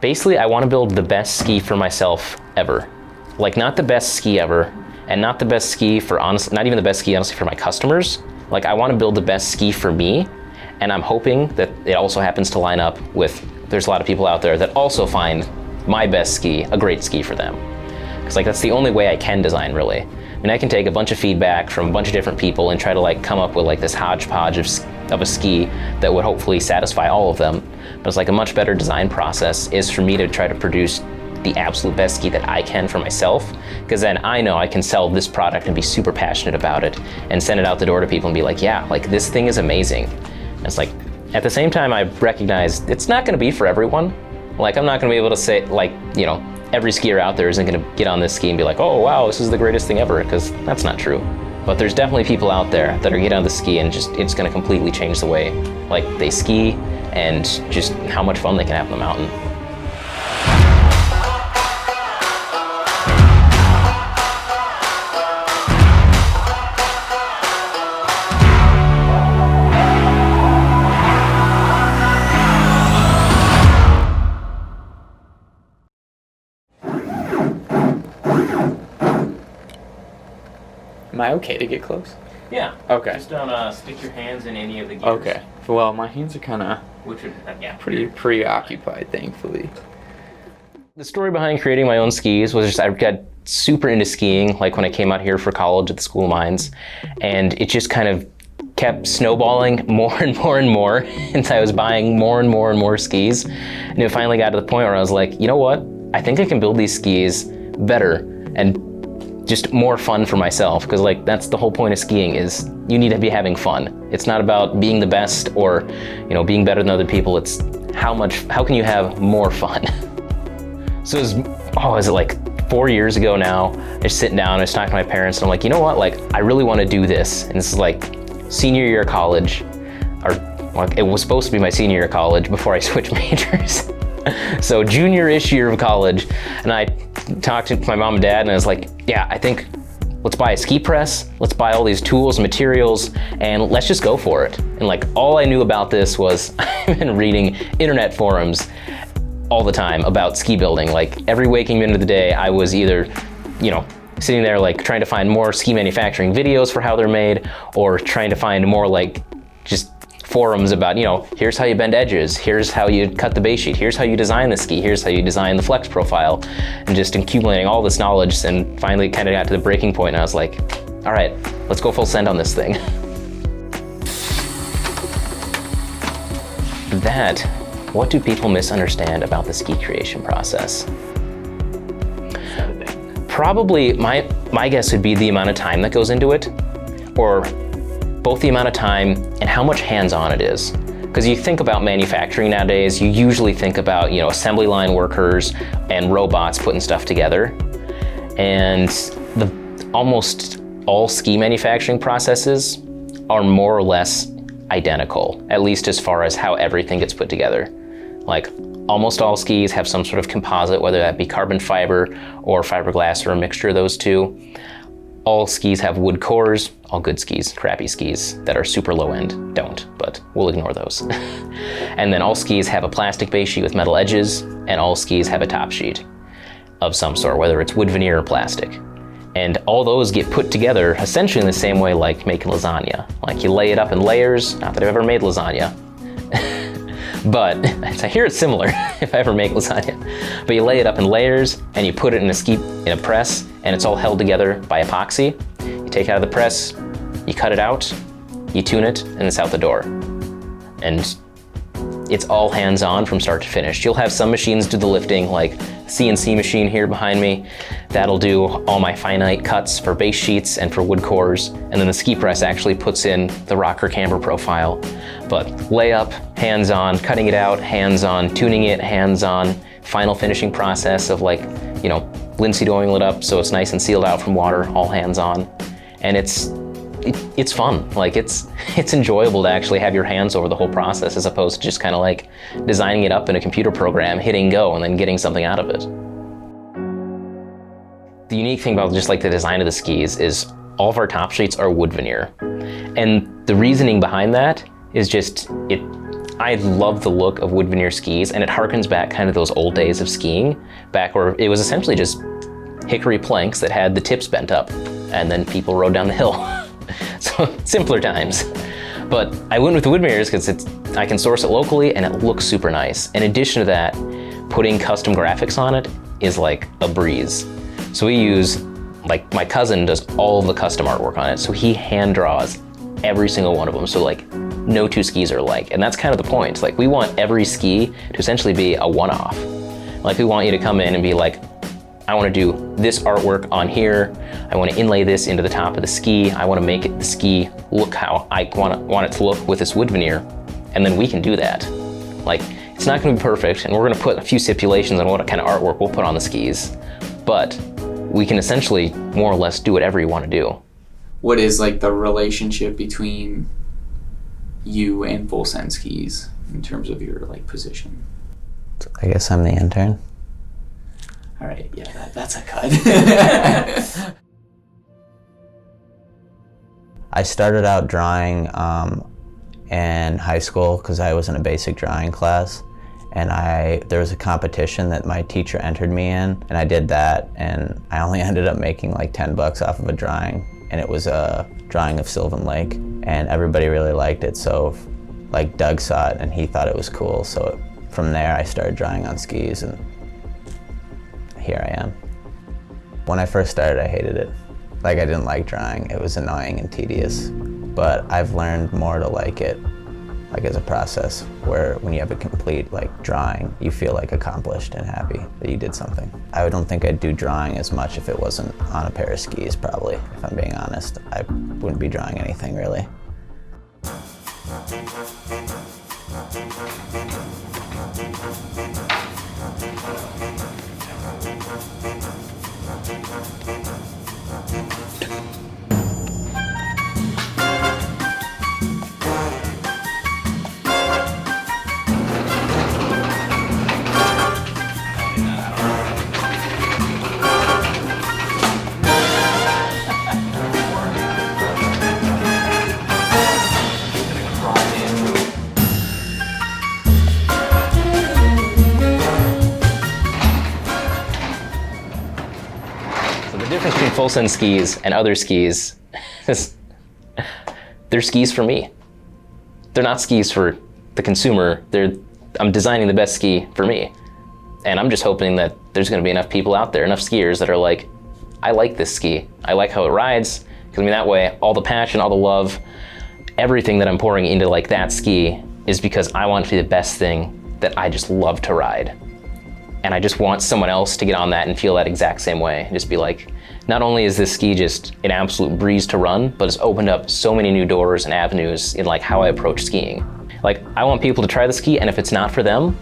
basically I want to build the best ski for myself ever. Like not the best ski ever, and not the best ski for not even the best ski honestly for my customers. Like I want to build the best ski for me, and I'm hoping that it also happens to line up with, there's a lot of people out there that also find my best ski a great ski for them. Because like that's the only way I can design really. I mean I can take a bunch of feedback from a bunch of different people and try to like come up with like this hodgepodge of a ski that would hopefully satisfy all of them. But it's like a much better design process is for me to try to produce the absolute best ski that I can for myself, because then I know I can sell this product and be super passionate about it and send it out the door to people and be like, yeah, like this thing is amazing. And it's like, at the same time I recognize it's not gonna be for everyone. Like I'm not gonna be able to say like, you know, every skier out there isn't gonna get on this ski and be like, oh wow, this is the greatest thing ever, because that's not true. But there's definitely people out there that are getting on the ski and just, it's gonna completely change the way like they ski and just how much fun they can have on the mountain. Am I okay to get close? Yeah. Okay. Just don't stick your hands in any of the gears. Okay. Well, my hands are kind of pretty preoccupied, thankfully. The story behind creating my own skis was just I got super into skiing, like when I came out here for college at the School of Mines, and it just kind of kept snowballing more and more and more until I was buying more and more and more skis. And it finally got to the point where I was like, you know what? I think I can build these skis better and just more fun for myself, because like that's the whole point of skiing is you need to be having fun. It's not about being the best or, you know, being better than other people. It's how can you have more fun? So is it like 4 years ago now, I was sitting down, I was talking to my parents, and I'm like, you know what, like I really want to do this. And this is like senior year of college, or well, it was supposed to be my senior year of college before I switched majors. So junior-ish year of college, and I talked to my mom and dad and I was like, yeah, I think let's buy a ski press, let's buy all these tools and materials, and let's just go for it. And like all I knew about this was I've been reading internet forums all the time about ski building. Like every waking minute of the day I was either, you know, sitting there like trying to find more ski manufacturing videos for how they're made, or trying to find more like just forums about, you know, here's how you bend edges, here's how you cut the base sheet, here's how you design the ski, here's how you design the flex profile, and just accumulating all this knowledge. And finally kind of got to the breaking point and I was like, all right, let's go full send on this thing. What do people misunderstand about the ski creation process? Probably my guess would be the amount of time that goes into it, or both the amount of time and how much hands-on it is. Because you think about manufacturing nowadays, you usually think about, you know, assembly line workers and robots putting stuff together. And almost all ski manufacturing processes are more or less identical, at least as far as how everything gets put together. Like almost all skis have some sort of composite, whether that be carbon fiber or fiberglass or a mixture of those two. All skis have wood cores. All good skis, crappy skis that are super low end don't, but we'll ignore those. And then all skis have a plastic base sheet with metal edges, and all skis have a top sheet of some sort, whether it's wood veneer or plastic. And all those get put together essentially in the same way like making lasagna. Like you lay it up in layers, not that I've ever made lasagna, but I hear it's similar if I ever make lasagna. But you lay it up in layers and you put it in a press, and it's all held together by epoxy. You take it out of the press, you cut it out, you tune it, and it's out the door. And it's all hands-on from start to finish. You'll have some machines do the lifting, like CNC machine here behind me. That'll do all my finite cuts for base sheets and for wood cores. And then the ski press actually puts in the rocker camber profile. But layup, hands-on, cutting it out, hands-on, tuning it, hands-on, final finishing process of like, you know, linseed oiling it up so it's nice and sealed out from water, all hands-on. And it's fun. Like it's enjoyable to actually have your hands over the whole process, as opposed to just kind of like designing it up in a computer program, hitting go, and then getting something out of it. The unique thing about just like the design of the skis is all of our top sheets are wood veneer. And the reasoning behind that is just, I love the look of wood veneer skis, and it harkens back kind of those old days of skiing, back where it was essentially just hickory planks that had the tips bent up, and then people rode down the hill. So simpler times. But I went with the wood veneers because I can source it locally and it looks super nice. In addition to that, putting custom graphics on it is like a breeze. So we use, like my cousin does all of the custom artwork on it, so he hand draws every single one of them. So like no two skis are alike, and that's kind of the point. Like we want every ski to essentially be a one-off. Like we want you to come in and be like, I want to do this artwork on here. I want to inlay this into the top of the ski. I want to make the ski look how I want it to look with this wood veneer. And then we can do that. Like, it's not going to be perfect, and we're going to put a few stipulations on what kind of artwork we'll put on the skis. But we can essentially more or less do whatever you want to do. What is like the relationship between you and FullSend Skis in terms of your like position? I guess I'm the intern. All right, yeah, that's a cut. I started out drawing in high school because I was in a basic drawing class, and there was a competition that my teacher entered me in, and I did that, and I only ended up making like $10 off of a drawing, and it was a drawing of Sylvan Lake, and everybody really liked it. So like Doug saw it and he thought it was cool, so from there I started drawing on skis, and here I am. When I first started, I hated it. Like, I didn't like drawing. It was annoying and tedious, but I've learned more to like it, like as a process where when you have a complete like drawing, you feel like accomplished and happy that you did something. I don't think I'd do drawing as much if it wasn't on a pair of skis, probably, if I'm being honest. I wouldn't be drawing anything really. The difference between FullSend skis and other skis is they're skis for me. They're not skis for the consumer. I'm designing the best ski for me. And I'm just hoping that there's going to be enough people out there, enough skiers that are like, I like this ski. I like how it rides. Because I mean, that way, all the passion, all the love, everything that I'm pouring into like that ski is because I want it to be the best thing that I just love to ride. And I just want someone else to get on that and feel that exact same way. And just be like, not only is this ski just an absolute breeze to run, but it's opened up so many new doors and avenues in like how I approach skiing. Like, I want people to try the ski, and if it's not for them,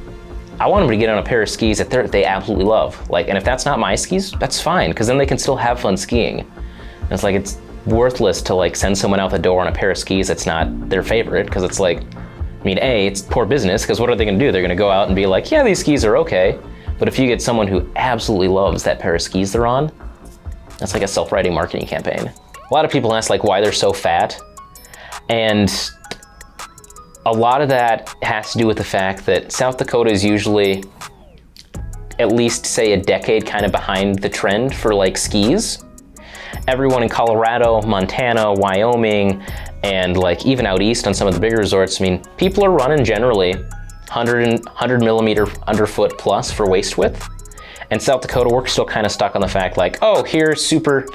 I want them to get on a pair of skis that they absolutely love. Like, and if that's not my skis, that's fine, because then they can still have fun skiing. And it's like, it's worthless to like send someone out the door on a pair of skis that's not their favorite, because it's like, I mean, A, it's poor business, because what are they gonna do? They're gonna go out and be like, yeah, these skis are okay. But if you get someone who absolutely loves that pair of skis they're on, that's like a self-writing marketing campaign. A lot of people ask like why they're so fat. And a lot of that has to do with the fact that South Dakota is usually at least say a decade kind of behind the trend for like skis. Everyone in Colorado, Montana, Wyoming, and like even out east on some of the bigger resorts, I mean, people are running generally 100 millimeter underfoot plus for waist width. And South Dakota, we're still kind of stuck on the fact like, oh, here's super,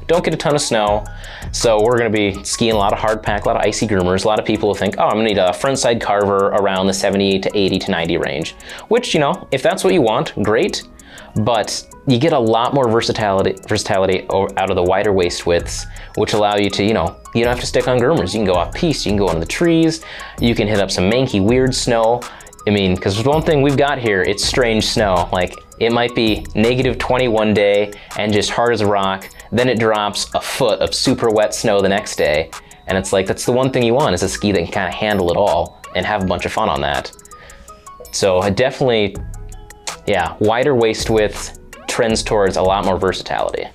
don't get a ton of snow. So we're gonna be skiing a lot of hard pack, a lot of icy groomers. A lot of people will think, oh, I'm gonna need a front side carver around the 70 to 80 to 90 range, which, if that's what you want, great. But you get a lot more versatility out of the wider waist widths, which allow you to, you don't have to stick on groomers. You can go off piste, you can go into the trees, you can hit up some manky, weird snow. I mean, because there's one thing we've got here, it's strange snow. Like, it might be -20 one day and just hard as a rock, then it drops a foot of super wet snow the next day. And it's like, that's the one thing you want, is a ski that can kind of handle it all and have a bunch of fun on that. So I definitely, wider waist width trends towards a lot more versatility.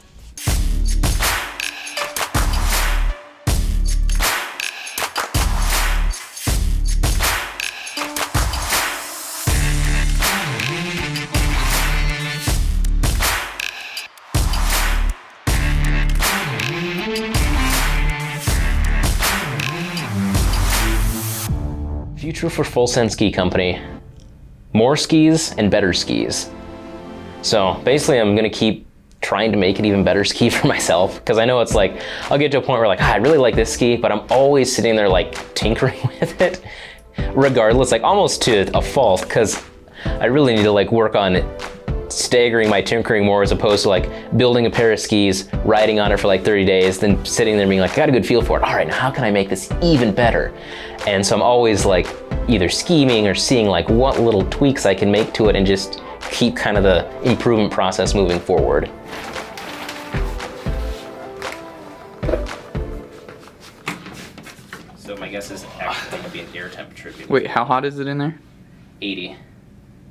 Future for FullSend Ski Company. More skis and better skis. So basically I'm gonna keep trying to make an even better ski for myself, because I know it's like, I'll get to a point where like, I really like this ski, but I'm always sitting there like tinkering with it, regardless, like almost to a fault, because I really need to like work on staggering my tinkering more, as opposed to like building a pair of skis, riding on it for like 30 days, then sitting there being like, I got a good feel for it. All right, now how can I make this even better? And so I'm always like either scheming or seeing like what little tweaks I can make to it and just keep kind of the improvement process moving forward. So my guess is actually going to be an air temperature. Wait, how hot is it in there? 80.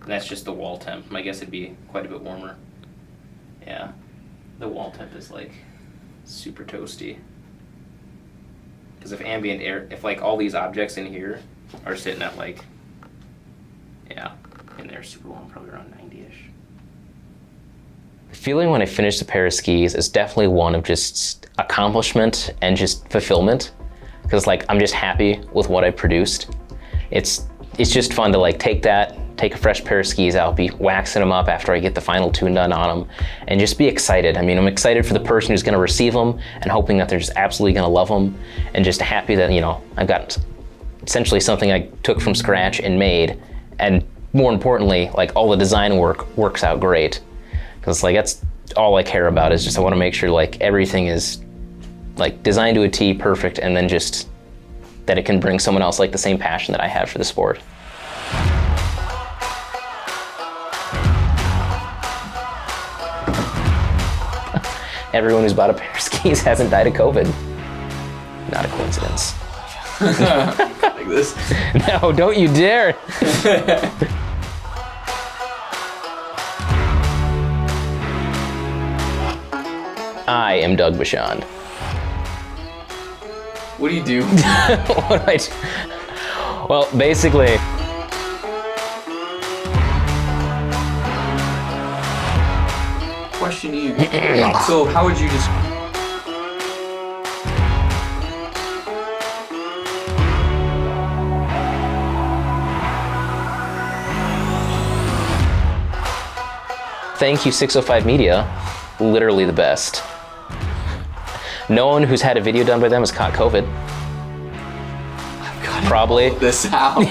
And that's just the wall temp. My guess it'd be quite a bit warmer. Yeah. The wall temp is like super toasty. Because if ambient air, if like all these objects in here are sitting at like, yeah, in there super warm, probably around 90-ish. The feeling when I finish a pair of skis is definitely one of just accomplishment and just fulfillment. Because like I'm just happy with what I produced. It's just fun to like take a fresh pair of skis out, be waxing them up after I get the final tune done on them, and just be excited. I mean, I'm excited for the person who's gonna receive them and hoping that they're just absolutely gonna love them, and just happy that, you know, I've got essentially something I took from scratch and made, and more importantly, like all the design work works out great. Because like that's all I care about, is just I wanna make sure like everything is like designed to a T, perfect, and then just that it can bring someone else like the same passion that I have for the sport. Everyone who's bought a pair of skis hasn't died of COVID. Not a coincidence. Like this? No, don't you dare. I am Doug Bachand. What do you do? What do I do? Well, basically, Questionnaire. So how would you just... thank you 605 Media, literally the best. No one who's had a video done by them has caught COVID. I've got Probably. this out.